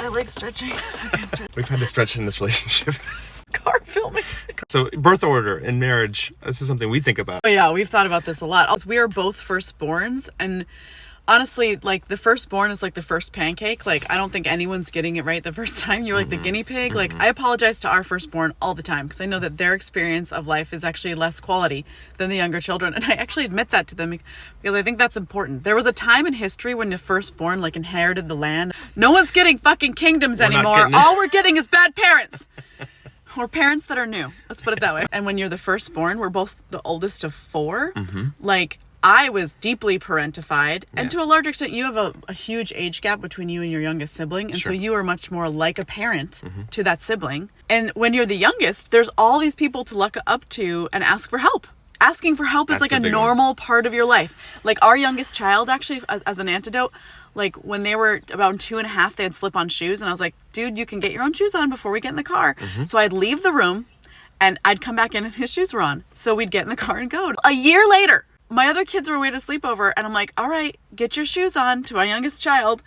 I like stretching. We've had to stretch in this relationship. Car filming. So birth order in marriage, this is something we think about. Oh yeah, we've thought about this a lot. We are both firstborns, and honestly, like the firstborn is like the first pancake. Like I don't think anyone's getting it right the first time. You're like the guinea pig. Like I apologize to our firstborn all the time because I know that their experience of life is actually less quality than the younger children, and I actually admit that to them because I think that's important. There was a time in history when the firstborn like inherited the land. No one's getting fucking kingdoms anymore. All we're getting is bad parents. Or parents that are new. Let's put it that way. And when you're the firstborn, we're both the oldest of four. Like I was deeply parentified, and to a large extent, you have a huge age gap between you and your youngest sibling, and so you are much more like a parent to that sibling. And when you're the youngest, there's all these people to look up to and ask for help. Asking for help is like a normal part of your life. Like our youngest child, actually, as an antidote, like when they were about 2.5, they had slip-on shoes, and I was like, dude, you can get your own shoes on before we get in the car. So I'd leave the room, and I'd come back in, and his shoes were on. So we'd get in the car and go. A year later, my other kids were away to sleepover, and I'm like, all right, get your shoes on to my youngest child.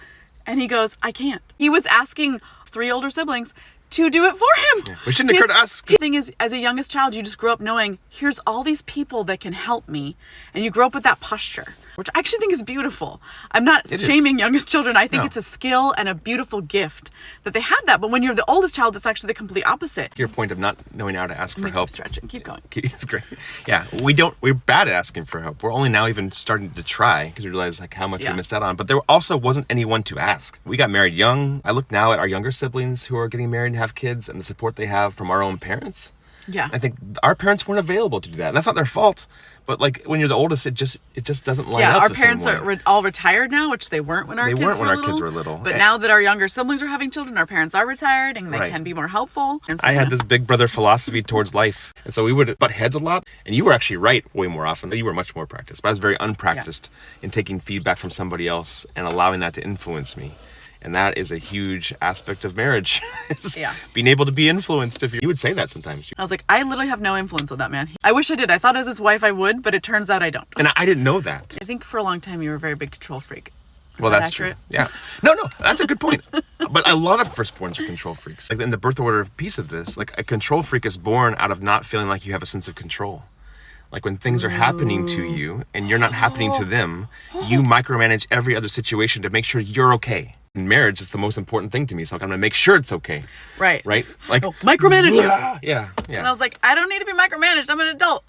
And he goes, I can't. He was asking 3 older siblings to do it for him. Yeah, we shouldn't occur to us. The thing is, as a youngest child, you just grow up knowing here's all these people that can help me. And you grow up with that posture, which I actually think is beautiful. I'm not shaming youngest children. I think it's a skill and a beautiful gift that they have that. But when you're the oldest child, it's actually the complete opposite. Your point of not knowing how to ask for help. Keep stretching. Keep going. It's great. Yeah, we're bad at asking for help. We're only now even starting to try because we realize like how much we missed out on. But there also wasn't anyone to ask. We got married young. I look now at our younger siblings who are getting married and have kids and the support they have from our own parents. Yeah. I think our parents weren't available to do that. And that's not their fault. But like when you're the oldest, it just doesn't line up. Yeah, our parents are all retired now, which they weren't when our kids were little. But now that our younger siblings are having children, our parents are retired and they can be more helpful. I had this big brother philosophy towards life. And so we would butt heads a lot. And you were actually right way more often. You were much more practiced. But I was very unpracticed in taking feedback from somebody else and allowing that to influence me. And that is a huge aspect of marriage. Being able to be influenced. If you would say that sometimes. I was like, I literally have no influence on that man. I wish I did. I thought as his wife I would, but it turns out I don't. And I didn't know that. I think for a long time you were a very big control freak. Well, that's true. Yeah. No, that's a good point. But a lot of firstborns are control freaks. Like in the birth order piece of this, like a control freak is born out of not feeling like you have a sense of control. Like when things are happening to you and you're not happening to them, you micromanage every other situation to make sure you're okay. In marriage, it's the most important thing to me. So I'm going to make sure it's okay. Right. Right? Like micromanage you. Yeah. And I was like, I don't need to be micromanaged. I'm an adult.